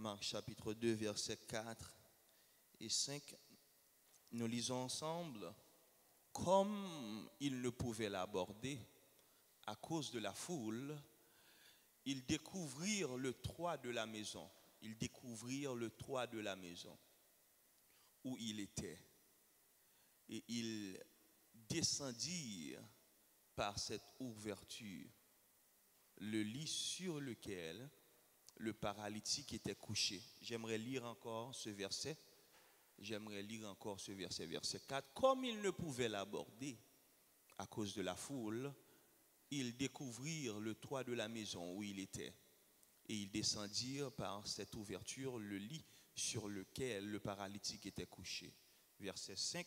Marc chapitre 2, versets 4 et 5. Nous lisons ensemble. Comme ils ne pouvaient l'aborder à cause de la foule, ils découvrirent le toit de la maison. Ils découvrirent le toit de la maison où il était. Et ils descendirent par cette ouverture le lit sur lequel le paralytique était couché. J'aimerais lire encore ce verset. Verset 4. Comme ils ne pouvaient l'aborder à cause de la foule, ils découvrirent le toit de la maison où il était. Et ils descendirent par cette ouverture le lit sur lequel le paralytique était couché. Verset 5.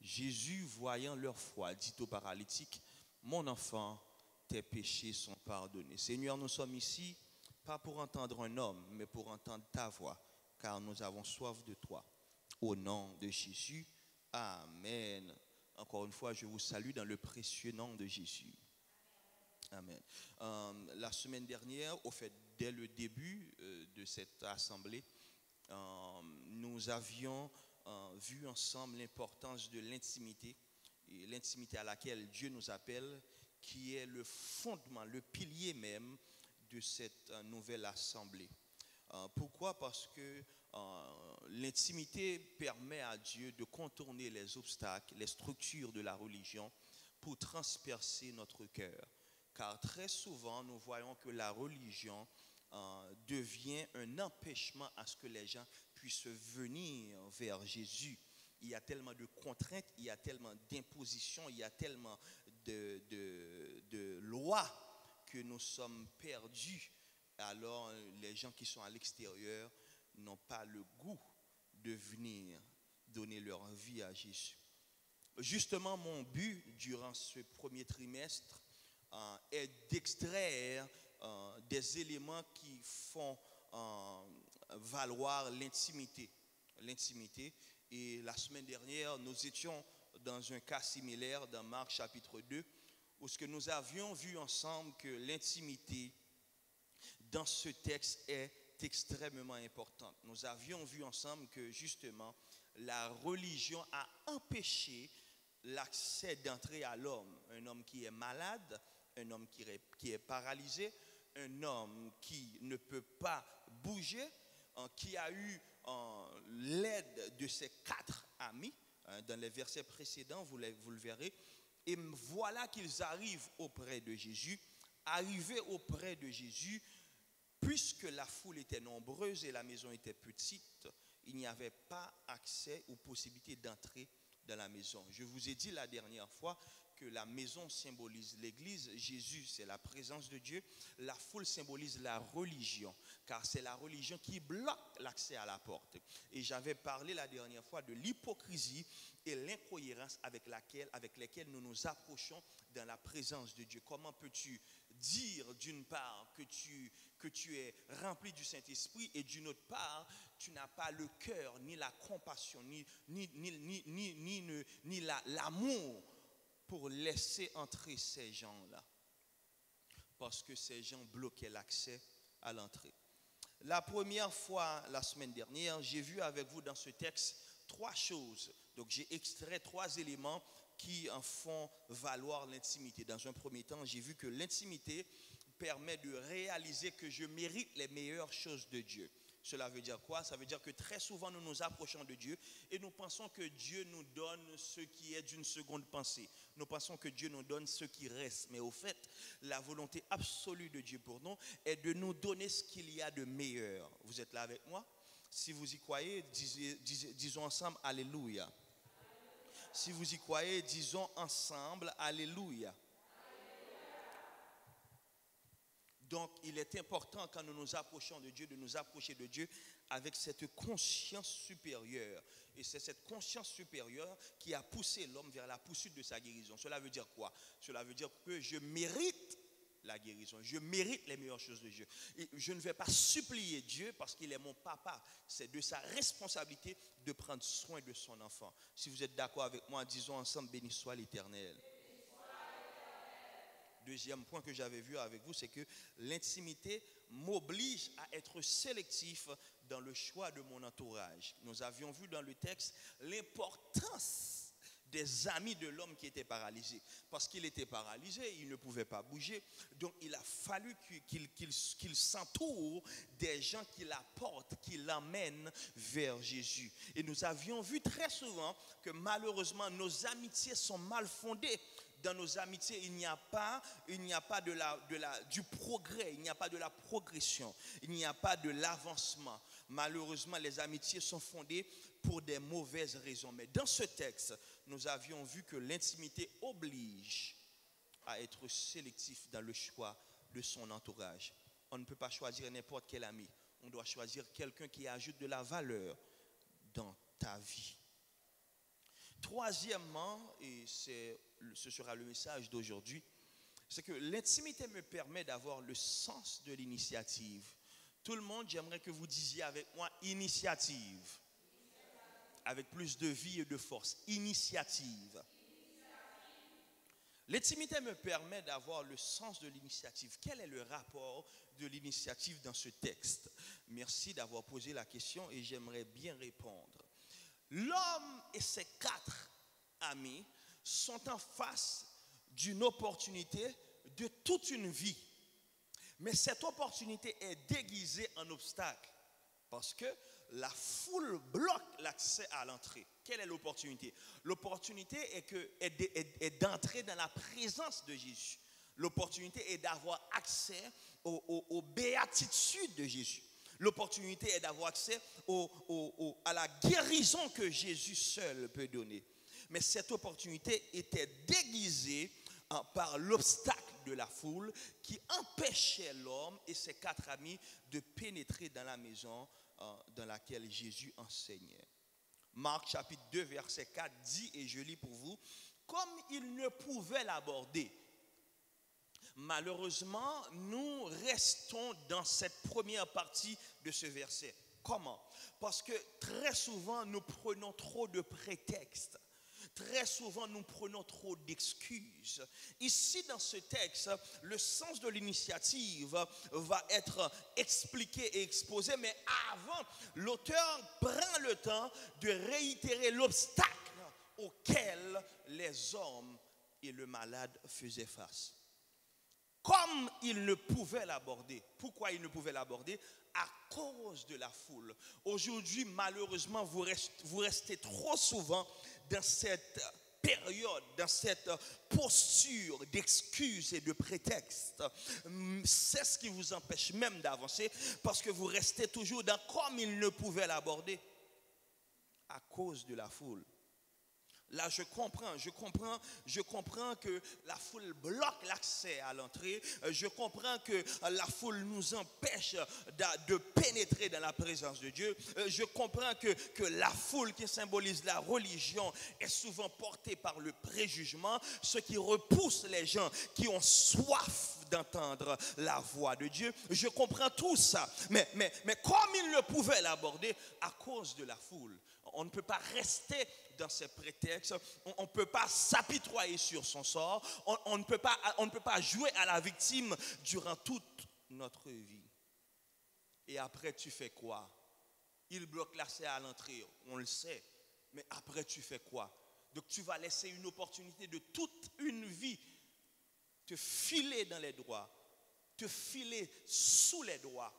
Jésus, voyant leur foi, dit au paralytique, « Mon enfant, tes péchés sont pardonnés. » Seigneur, nous sommes ici, pas pour entendre un homme, mais pour entendre ta voix, car nous avons soif de toi. Au nom de Jésus, Amen. Encore une fois, je vous salue dans le précieux nom de Jésus. Amen. La semaine dernière, dès le début de cette assemblée, nous avions vu ensemble l'importance de l'intimité, et l'intimité à laquelle Dieu nous appelle, qui est le fondement, le pilier même de cette nouvelle assemblée. Pourquoi? Parce que l'intimité permet à Dieu de contourner les obstacles, les structures de la religion pour transpercer notre cœur. Car très souvent, nous voyons que la religion devient un empêchement à ce que les gens puissent venir vers Jésus. Il y a tellement de contraintes, il y a tellement d'impositions, il y a tellement de lois que nous sommes perdus. Alors, les gens qui sont à l'extérieur n'ont pas le goût de venir donner leur vie à Jésus. Justement, mon but durant ce premier trimestre est d'extraire des éléments qui font valoir l'intimité. Et la semaine dernière, nous étions dans un cas similaire dans Marc chapitre 2, où ce que nous avions vu ensemble que l'intimité dans ce texte est extrêmement importante. Nous avions vu ensemble que justement la religion a empêché l'accès d'entrée à l'homme. Un homme qui est malade, un homme qui est paralysé, un homme qui ne peut pas bouger, qui a eu l'aide de ses 4 amis. Dans les versets précédents, vous le verrez. Et voilà qu'ils arrivent auprès de Jésus. Arrivés auprès de Jésus, puisque la foule était nombreuse et la maison était petite, il n'y avait pas accès ou possibilité d'entrer dans la maison. Je vous ai dit la dernière fois que la maison symbolise l'église, Jésus c'est la présence de Dieu, la foule symbolise la religion, car c'est la religion qui bloque l'accès à la porte. Et j'avais parlé la dernière fois de l'hypocrisie et l'incohérence avec lesquelles nous nous approchons dans la présence de Dieu. Comment peux-tu dire d'une part que tu es rempli du Saint-Esprit et d'une autre part, tu n'as pas le cœur, ni la compassion, ni l'amour pour laisser entrer ces gens-là. Parce que ces gens bloquaient l'accès à l'entrée. La première fois, la semaine dernière, j'ai vu avec vous dans ce texte 3 choses. Donc j'ai extrait 3 éléments qui en font valoir l'intimité. Dans un premier temps, j'ai vu que l'intimité permet de réaliser que je mérite les meilleures choses de Dieu. Cela veut dire quoi? Ça veut dire que très souvent nous nous approchons de Dieu et nous pensons que Dieu nous donne ce qui est d'une seconde pensée. Nous pensons que Dieu nous donne ce qui reste. Mais au fait, la volonté absolue de Dieu pour nous est de nous donner ce qu'il y a de meilleur. Vous êtes là avec moi? Si vous y croyez, disons ensemble Alléluia. Si vous y croyez, disons ensemble Alléluia. Donc, il est important quand nous nous approchons de Dieu, de nous approcher de Dieu avec cette conscience supérieure. Et c'est cette conscience supérieure qui a poussé l'homme vers la poursuite de sa guérison. Cela veut dire quoi? Cela veut dire que je mérite la guérison. Je mérite les meilleures choses de Dieu. Et je ne vais pas supplier Dieu parce qu'il est mon papa. C'est de sa responsabilité de prendre soin de son enfant. Si vous êtes d'accord avec moi, disons ensemble, béni soit l'Éternel. Deuxième point que j'avais vu avec vous, c'est que l'intimité m'oblige à être sélectif dans le choix de mon entourage. Nous avions vu dans le texte l'importance des amis de l'homme qui était paralysé. Parce qu'il était paralysé, il ne pouvait pas bouger. Donc il a fallu qu'il s'entoure des gens qui l'apportent, qui l'emmènent vers Jésus. Et nous avions vu très souvent que malheureusement nos amitiés sont mal fondées. Dans nos amitiés, il n'y a pas du progrès, il n'y a pas de la progression, il n'y a pas de l'avancement. Malheureusement, les amitiés sont fondées pour des mauvaises raisons. Mais dans ce texte, nous avions vu que l'intimité oblige à être sélectif dans le choix de son entourage. On ne peut pas choisir n'importe quel ami. On doit choisir quelqu'un qui ajoute de la valeur dans ta vie. Troisièmement, et ce sera le message d'aujourd'hui, c'est que l'intimité me permet d'avoir le sens de l'initiative. Tout le monde, j'aimerais que vous disiez avec moi initiative. Avec plus de vie et de force. Initiative. L'intimité me permet d'avoir le sens de l'initiative. Quel est le rapport de l'initiative dans ce texte? Merci d'avoir posé la question et j'aimerais bien répondre. L'homme et ses 4 amis sont en face d'une opportunité de toute une vie. Mais cette opportunité est déguisée en obstacle parce que la foule bloque l'accès à l'entrée. Quelle est l'opportunité? L'opportunité est d'entrer dans la présence de Jésus. L'opportunité est d'avoir accès aux béatitudes de Jésus. L'opportunité est d'avoir accès à la guérison que Jésus seul peut donner. Mais cette opportunité était déguisée par l'obstacle de la foule qui empêchait l'homme et ses 4 amis de pénétrer dans la maison dans laquelle Jésus enseignait. Marc chapitre 2 verset 4 dit, et je lis pour vous, comme il ne pouvait l'aborder. Malheureusement, nous restons dans cette première partie de ce verset. Comment? Parce que très souvent, nous prenons trop de prétextes. Très souvent, nous prenons trop d'excuses. Ici, dans ce texte, le sens de l'initiative va être expliqué et exposé, mais avant, l'auteur prend le temps de réitérer l'obstacle auquel les hommes et le malade faisaient face. Comme il ne pouvait l'aborder. Pourquoi il ne pouvait l'aborder? À cause de la foule. Aujourd'hui, malheureusement, vous restez trop souvent dans cette période, dans cette posture d'excuses et de prétextes. C'est ce qui vous empêche même d'avancer parce que vous restez toujours dans comme il ne pouvait l'aborder à cause de la foule. Là, je comprends que la foule bloque l'accès à l'entrée. Je comprends que la foule nous empêche de pénétrer dans la présence de Dieu. Je comprends que la foule qui symbolise la religion est souvent portée par le préjugement, ce qui repousse les gens qui ont soif d'entendre la voix de Dieu. Je comprends tout ça. Mais comme il ne pouvait l'aborder à cause de la foule, on ne peut pas rester dans ces prétextes, on ne peut pas s'apitoyer sur son sort, on ne peut pas jouer à la victime durant toute notre vie. Et après, tu fais quoi? Il bloque l'accès à l'entrée, on le sait, mais après, tu fais quoi? Donc, tu vas laisser une opportunité de toute une vie te filer dans les doigts, te filer sous les doigts,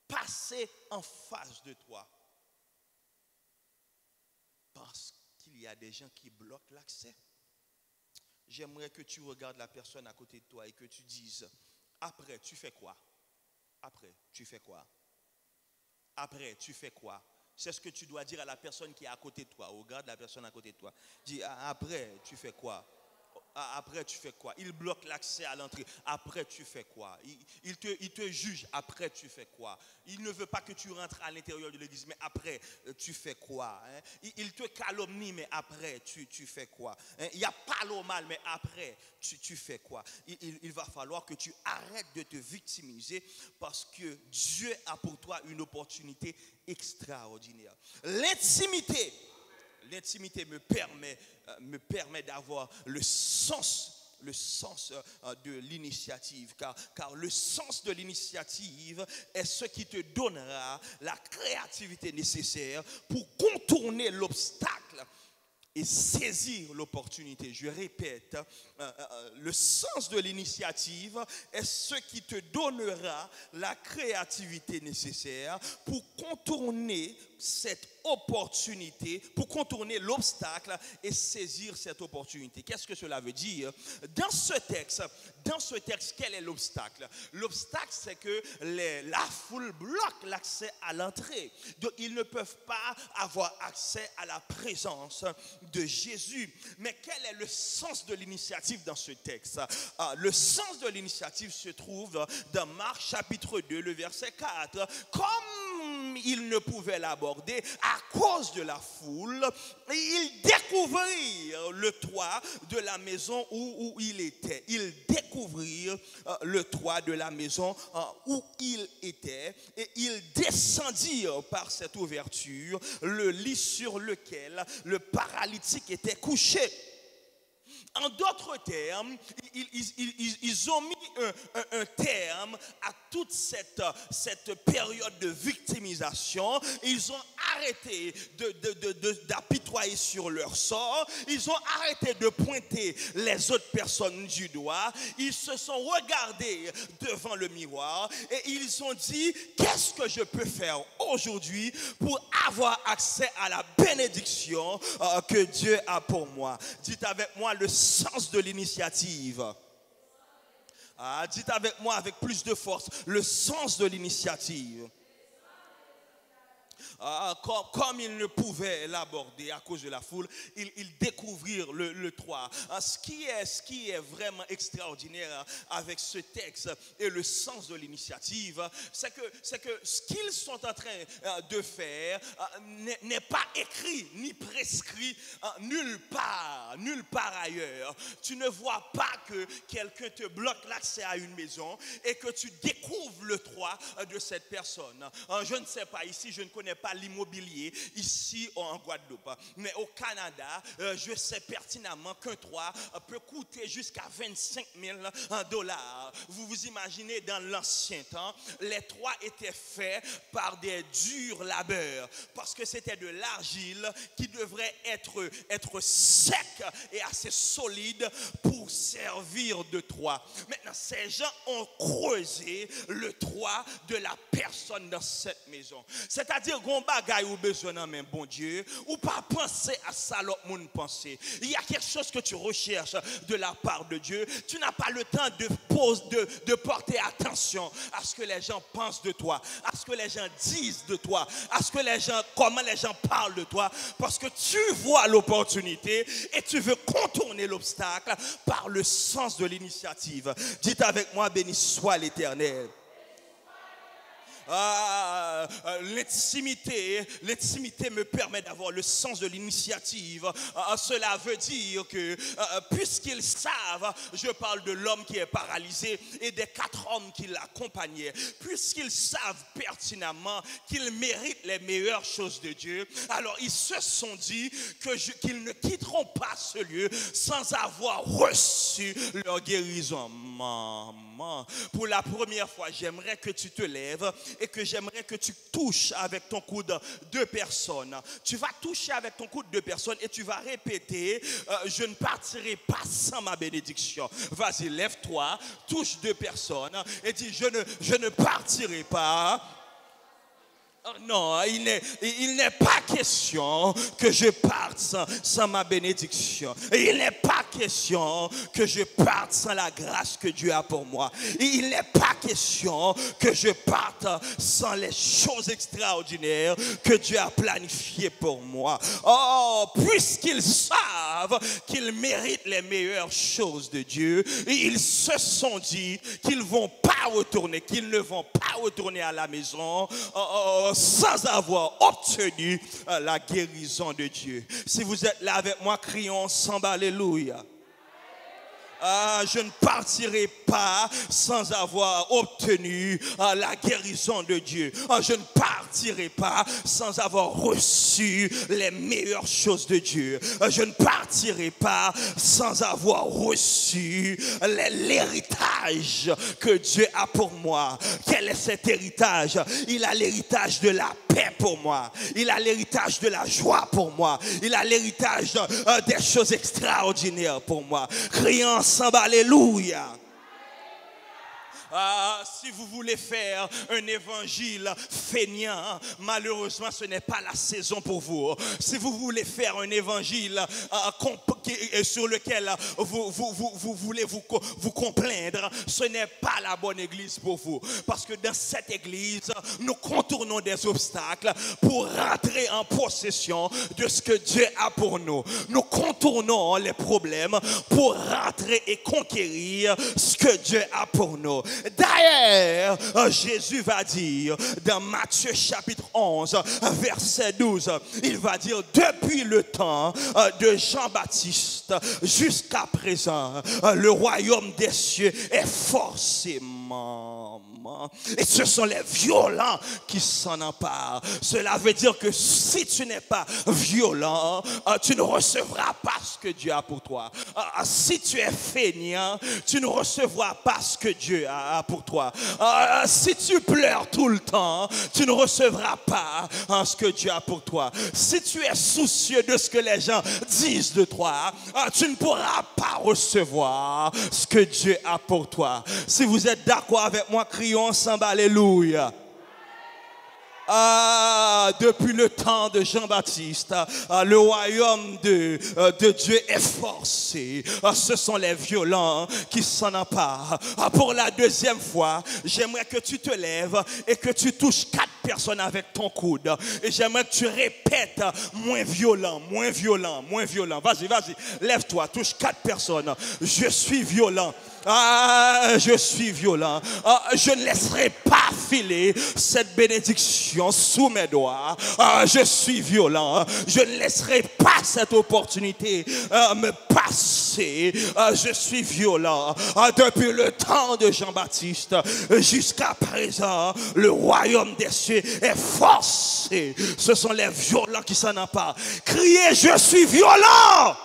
passer en face de toi. Parce qu'il y a des gens qui bloquent l'accès. J'aimerais que tu regardes la personne à côté de toi et que tu dises, après, tu fais quoi? Après, tu fais quoi? Après, tu fais quoi? C'est ce que tu dois dire à la personne qui est à côté de toi. Regarde la personne à côté de toi. Dis, après, tu fais quoi? Après, tu fais quoi? Il bloque l'accès à l'entrée. Après, tu fais quoi? Il te juge. Après, tu fais quoi? Il ne veut pas que tu rentres à l'intérieur de l'église. Mais après, tu fais quoi? Il te calomnie. Mais après, tu fais quoi? Il n'y a pas le mal. Mais après, tu fais quoi? Il va falloir que tu arrêtes de te victimiser parce que Dieu a pour toi une opportunité extraordinaire. L'intimité me permet d'avoir le sens de l'initiative, car le sens de l'initiative est ce qui te donnera la créativité nécessaire pour contourner l'obstacle et saisir l'opportunité. Je répète, le sens de l'initiative est ce qui te donnera la créativité nécessaire pour contourner cette opportunité, pour contourner l'obstacle et saisir cette opportunité. Qu'est-ce que cela veut dire? Dans ce texte, quel est l'obstacle? L'obstacle, c'est que la foule bloque l'accès à l'entrée. Donc, ils ne peuvent pas avoir accès à la présence de Jésus. Mais quel est le sens de l'initiative dans ce texte? Le sens de l'initiative se trouve dans Marc chapitre 2, le verset 4. Comme ils ne pouvaient l'aborder à cause de la foule, ils découvrirent le toit de la maison où il était. Ils découvrirent le toit de la maison où il était et ils descendirent par cette ouverture le lit sur lequel le paralytique était couché. En d'autres termes, ils ont mis un terme à toute cette période de victimisation. Ils ont arrêté d'apitoyer sur leur sort. Ils ont arrêté de pointer les autres personnes du doigt. Ils se sont regardés devant le miroir et ils ont dit, qu'est-ce que je peux faire aujourd'hui pour avoir accès à la bénédiction que Dieu a pour moi? Dites avec moi le sens de l'initiative. Dites avec moi avec plus de force, le sens de l'initiative. Comme ils ne pouvaient l'aborder à cause de la foule, ils découvrirent le toit. Ce qui est vraiment extraordinaire avec ce texte et le sens de l'initiative, c'est que ce qu'ils sont en train de faire n'est pas écrit ni prescrit nulle part ailleurs. Tu ne vois pas que quelqu'un te bloque l'accès à une maison et que tu découvres le toit de cette personne. Je ne sais pas, ici je ne connais pas l'immobilier ici en Guadeloupe, mais au Canada, je sais pertinemment qu'un toit peut coûter jusqu'à 25 000 dollars. Vous vous imaginez, dans l'ancien temps, les toits étaient faits par des durs labeurs, parce que c'était de l'argile qui devrait être sec et assez solide pour servir de toit. Maintenant, ces gens ont creusé le toit de la personne dans cette maison. C'est-à-dire, gon bagay ou besoin nan men bon Dieu, ou pas penser à ça l'autre monde penser. Il y a quelque chose que tu recherches de la part de Dieu. Tu n'as pas le temps de porter attention à ce que les gens pensent de toi, à ce que les gens disent de toi, à ce que comment les gens parlent de toi, parce que tu vois l'opportunité et tu veux contourner l'obstacle par le sens de l'initiative. Dites avec moi, béni soit l'Éternel. L'intimité me permet d'avoir le sens de l'initiative. Cela veut dire que puisqu'ils savent, je parle de l'homme qui est paralysé et des 4 hommes qui l'accompagnaient, puisqu'ils savent pertinemment qu'ils méritent les meilleures choses de Dieu, alors ils se sont dit qu'ils ne quitteront pas ce lieu sans avoir reçu leur guérison. Maman, pour la première fois, j'aimerais que tu te lèves et que j'aimerais que tu touches avec ton coude 2 personnes. Tu vas toucher avec ton coude 2 personnes et tu vas répéter, je ne partirai pas sans ma bénédiction. Vas-y, lève-toi, touche 2 personnes et dis, je ne partirai pas. Non, il n'est pas question que je parte sans ma bénédiction. Il n'est pas question que je parte sans la grâce que Dieu a pour moi. Il n'est pas question que je parte sans les choses extraordinaires que Dieu a planifiées pour moi. Oh, puisqu'ils savent qu'ils méritent les meilleures choses de Dieu, ils se sont dit qu'ils ne vont pas retourner à la maison sans avoir obtenu la guérison de Dieu. Si vous êtes là avec moi, crions ensemble alléluia. Je ne partirai pas sans avoir obtenu la guérison de Dieu. Je ne partirai pas sans avoir reçu les meilleures choses de Dieu. Je ne partirai pas sans avoir reçu l'héritage que Dieu a pour moi. Quel est cet héritage? Il a l'héritage de la paix pour moi. Il a l'héritage de la joie pour moi. Il a l'héritage des choses extraordinaires pour moi. Criant ensemble, alléluia. Si vous voulez faire un évangile feignant, malheureusement ce n'est pas la saison pour vous. Si vous voulez faire un évangile sur lequel vous voulez vous complaindre, ce n'est pas la bonne église pour vous. Parce que dans cette église, nous contournons des obstacles pour rentrer en possession de ce que Dieu a pour nous. Nous contournons les problèmes pour rentrer et conquérir ce que Dieu a pour nous. D'ailleurs, Jésus va dire dans Matthieu chapitre 11, verset 12, il va dire depuis le temps de Jean-Baptiste jusqu'à présent, le royaume des cieux est forcément. Et ce sont les violents qui s'en emparent. Cela veut dire que si tu n'es pas violent, tu ne recevras pas ce que Dieu a pour toi. Si tu es feignant, tu ne recevras pas ce que Dieu a pour toi. Si tu pleures tout le temps, tu ne recevras pas ce que Dieu a pour toi. Si tu es soucieux de ce que les gens disent de toi, tu ne pourras pas recevoir ce que Dieu a pour toi. Si vous êtes d'accord avec moi, crions ensemble, alléluia. Depuis le temps de Jean-Baptiste, le royaume de Dieu est forcé. Ce sont les violents qui s'en emparent. Pour la deuxième fois, j'aimerais que tu te lèves et que tu touches 4 personnes avec ton coude. Et j'aimerais que tu répètes moins violent, moins violent, moins violent. Vas-y, lève-toi, touche 4 personnes. Je suis violent. Je suis violent. Je ne laisserai pas filer cette bénédiction sous mes doigts. Je suis violent. Je ne laisserai pas cette opportunité me passer. Je suis violent. Depuis le temps de Jean-Baptiste jusqu'à présent, le royaume des cieux est forcé. Ce sont les violents qui s'en emparent. Criez, je suis violent.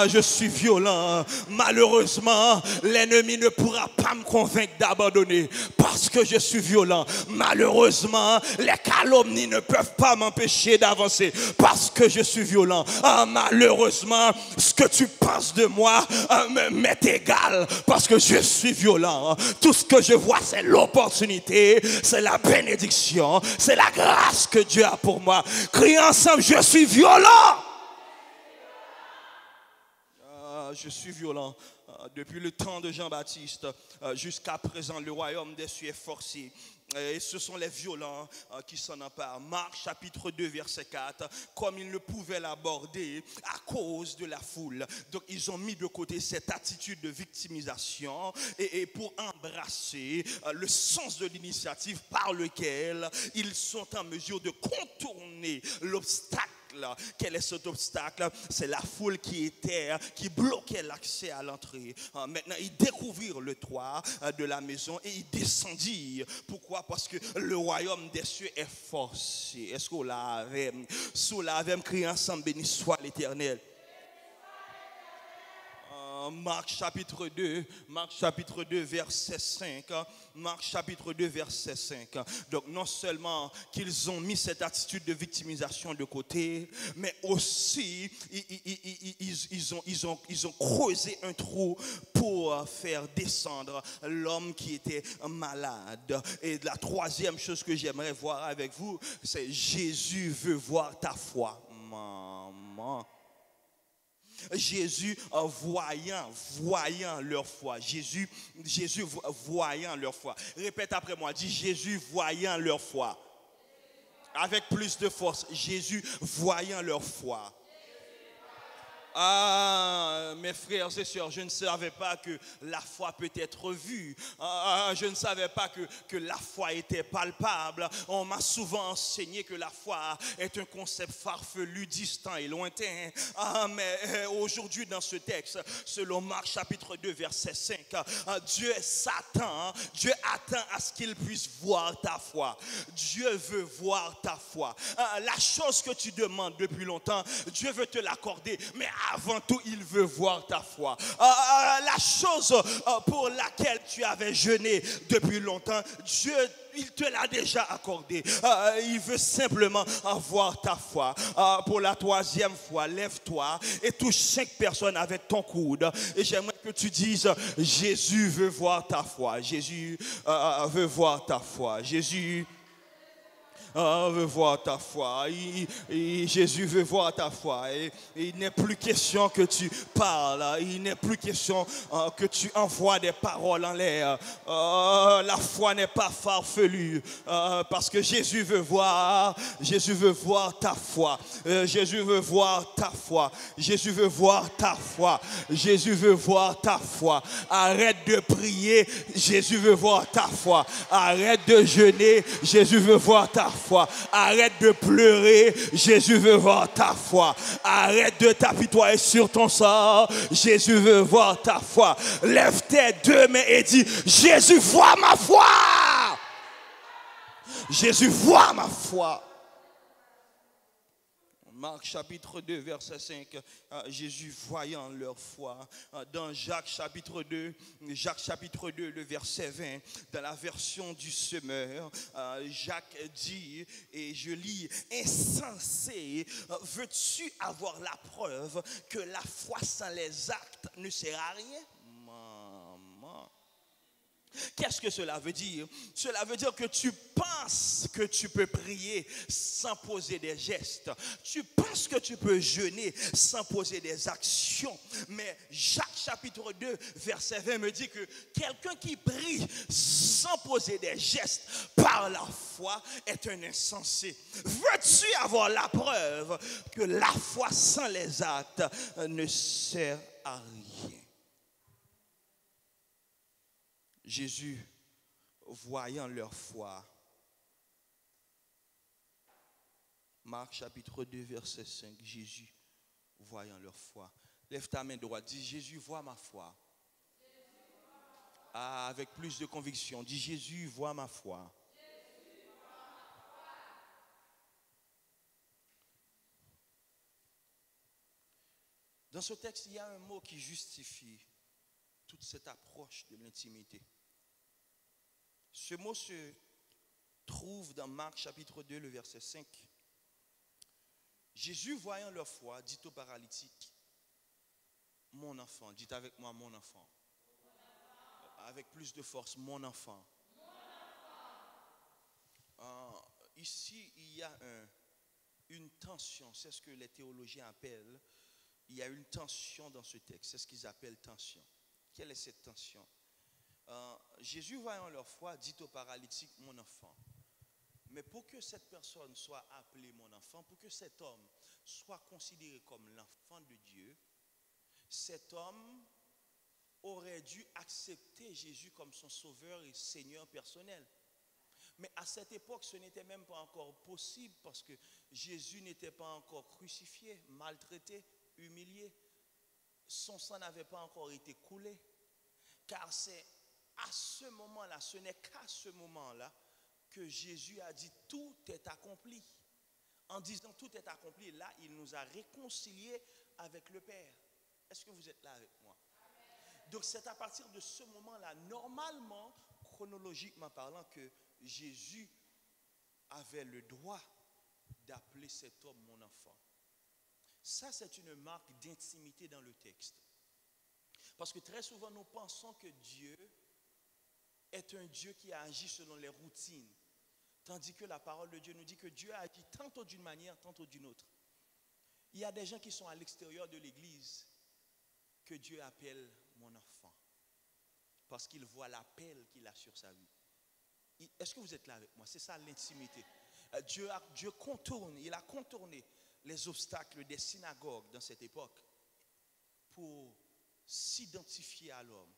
Je suis violent. Malheureusement, l'ennemi ne pourra pas me convaincre d'abandonner parce que je suis violent. Malheureusement, les calomnies ne peuvent pas m'empêcher d'avancer parce que je suis violent. Malheureusement, ce que tu penses de moi m'est égal parce que je suis violent. Tout ce que je vois, c'est l'opportunité, c'est la bénédiction, c'est la grâce que Dieu a pour moi. Criez ensemble, je suis violent. Je suis violent. Depuis le temps de Jean-Baptiste jusqu'à présent, le royaume des cieux est forcé. Et ce sont les violents qui s'en emparent. Marc chapitre 2 verset 4, comme ils ne pouvaient l'aborder à cause de la foule. Donc ils ont mis de côté cette attitude de victimisation et pour embrasser le sens de l'initiative par lequel ils sont en mesure de contourner l'obstacle. Quel est cet obstacle? C'est la foule qui bloquait l'accès à l'entrée. Maintenant, ils découvrirent le toit de la maison et ils descendirent. Pourquoi? Parce que le royaume des cieux est forcé. Est-ce qu'on l'avait? Sous l'avait crié ensemble, béni soit l'Éternel. Marc chapitre 2, verset 5. Marc chapitre 2, verset 5. Donc non seulement qu'ils ont mis cette attitude de victimisation de côté, mais aussi ils ont creusé un trou pour faire descendre l'homme qui était malade. Et la troisième chose que j'aimerais voir avec vous, c'est Jésus veut voir ta foi. Maman. Jésus voyant leur foi. Jésus voyant leur foi. Répète après moi, dis Jésus voyant leur foi. Avec plus de force, Jésus voyant leur foi. Ah, mes frères et sœurs, je ne savais pas que la foi peut être vue. Je ne savais pas que la foi était palpable. On m'a souvent enseigné que la foi est un concept farfelu, distant et lointain. Mais aujourd'hui dans ce texte, selon Marc chapitre 2 verset 5, Dieu s'attend, Dieu attend à ce qu'il puisse voir ta foi. Dieu veut voir ta foi. La chose que tu demandes depuis longtemps, Dieu veut te l'accorder, mais avant tout, il veut voir ta foi. La chose pour laquelle tu avais jeûné depuis longtemps, Dieu, il te l'a déjà accordé. Il veut simplement voir ta foi. Pour la troisième fois, lève-toi et touche 5 personnes avec ton coude. Et j'aimerais que tu dises, Jésus veut voir ta foi. Jésus veut voir ta foi. Jésus veut voir ta foi. Jésus veut voir ta foi. Et il n'est plus question que tu parles. Il n'est plus question que tu envoies des paroles en l'air. La foi n'est pas farfelue. Parce que Jésus veut voir ta foi. Jésus veut voir ta foi. Jésus veut voir ta foi. Jésus veut voir ta foi. Arrête de prier. Jésus veut voir ta foi. Arrête de jeûner. Jésus veut voir ta foi. Arrête de pleurer, Jésus veut voir ta foi. Arrête de t'apitoyer sur ton sort, Jésus veut voir ta foi. Lève tes 2 mains et dis, Jésus voit ma foi. Jésus voit ma foi. Marc chapitre 2 verset 5, Jésus voyant leur foi. Dans Jacques chapitre 2 le verset 20, dans la version du semeur, Jacques dit, et je lis, insensé, veux-tu avoir la preuve que la foi sans les actes ne sert à rien? Maman. Qu'est-ce que cela veut dire? Cela veut dire que tu penses que tu peux prier sans poser des gestes. Tu penses que tu peux jeûner sans poser des actions. Mais Jacques chapitre 2 verset 20 me dit que quelqu'un qui prie sans poser des gestes par la foi est un insensé. Veux-tu avoir la preuve que la foi sans les actes ne sert à rien? Jésus, voyant leur foi, Marc chapitre 2 verset 5, Jésus, voyant leur foi. Lève ta main droite, dis Jésus, vois ma foi. Avec plus de conviction, dis Jésus, vois ma foi. Dans ce texte, il y a un mot qui justifie toute cette approche de l'intimité. Ce mot se trouve dans Marc chapitre 2, le verset 5. Jésus, voyant leur foi, dit au paralytique, mon enfant, dites avec moi, mon enfant. Avec plus de force, mon enfant. Ici, il y a une tension, c'est ce que les théologiens appellent, il y a une tension dans ce texte, c'est ce qu'ils appellent tension. Quelle est cette tension? Jésus, voyant leur foi, dit au paralytique, mon enfant. Mais pour que cette personne soit appelée mon enfant, pour que cet homme soit considéré comme l'enfant de Dieu, cet homme aurait dû accepter Jésus comme son sauveur et Seigneur personnel. Mais à cette époque, ce n'était même pas encore possible parce que Jésus n'était pas encore crucifié, maltraité, humilié. Son sang n'avait pas encore été coulé. Car c'est à ce moment-là, ce n'est qu'à ce moment-là que Jésus a dit tout est accompli. En disant tout est accompli, là, il nous a réconciliés avec le Père. Est-ce que vous êtes là avec moi? Amen. Donc c'est à partir de ce moment-là, normalement, chronologiquement parlant, que Jésus avait le droit d'appeler cet homme mon enfant. Ça, c'est une marque d'intimité dans le texte. Parce que très souvent, nous pensons que Dieu est un Dieu qui agit selon les routines. Tandis que la parole de Dieu nous dit que Dieu agit tantôt d'une manière, tantôt d'une autre. Il y a des gens qui sont à l'extérieur de l'église que Dieu appelle mon enfant. Parce qu'il voit l'appel qu'il a sur sa vie. Est-ce que vous êtes là avec moi? C'est ça l'intimité. Dieu contourne, il a contourné les obstacles des synagogues dans cette époque. pour s'identifier à l'homme,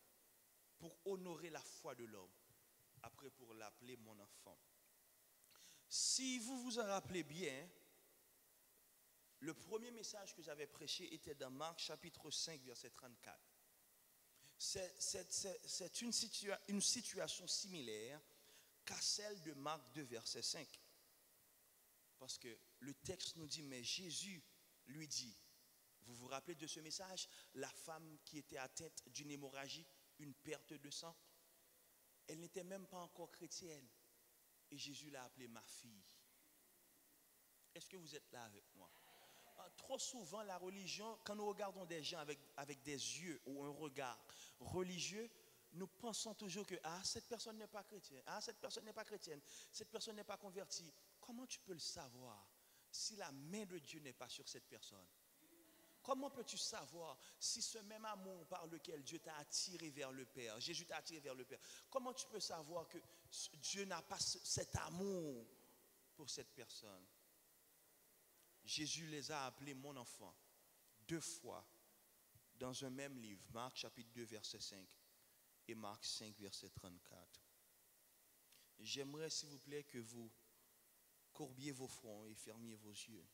pour honorer la foi de l'homme, après pour l'appeler mon enfant. Si vous vous en rappelez bien, le premier message que j'avais prêché était dans Marc chapitre 5, verset 34. C'est une situation similaire qu'à celle de Marc 2, verset 5. Parce que le texte nous dit, mais Jésus lui dit, vous vous rappelez de ce message? La femme qui était atteinte d'une hémorragie, une perte de sang, elle n'était même pas encore chrétienne. Et Jésus l'a appelée ma fille. Est-ce que vous êtes là avec moi? Trop souvent, la religion, quand nous regardons des gens avec des yeux ou un regard religieux, nous pensons toujours que cette personne n'est pas chrétienne, cette personne n'est pas chrétienne, cette personne n'est pas convertie. Comment tu peux le savoir si la main de Dieu n'est pas sur cette personne? Comment peux-tu savoir si ce même amour par lequel Dieu t'a attiré vers le Père, Jésus t'a attiré vers le Père, comment tu peux savoir que Dieu n'a pas cet amour pour cette personne? Jésus les a appelés mon enfant 2 fois dans un même livre, Marc chapitre 2 verset 5 et Marc 5 verset 34. J'aimerais s'il vous plaît que vous courbiez vos fronts et fermiez vos yeux.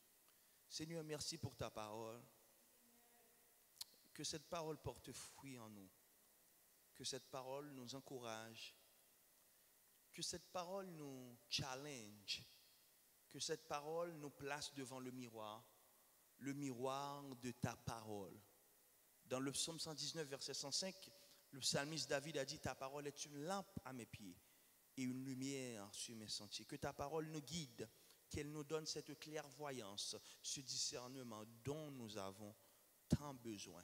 Seigneur, merci pour ta parole. Que cette parole porte fruit en nous. Que cette parole nous encourage. Que cette parole nous challenge. Que cette parole nous place devant le miroir de ta parole. Dans le psaume 119, verset 105, le psalmiste David a dit, ta parole est une lampe à mes pieds et une lumière sur mes sentiers. Que ta parole nous guide, qu'elle nous donne cette clairvoyance, ce discernement dont nous avons tant besoin.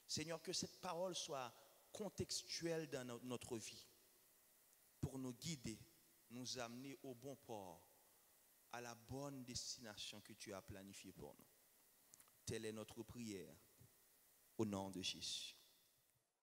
Seigneur, que cette parole soit contextuelle dans notre vie pour nous guider, nous amener au bon port, à la bonne destination que tu as planifiée pour nous. Telle est notre prière, au nom de Jésus.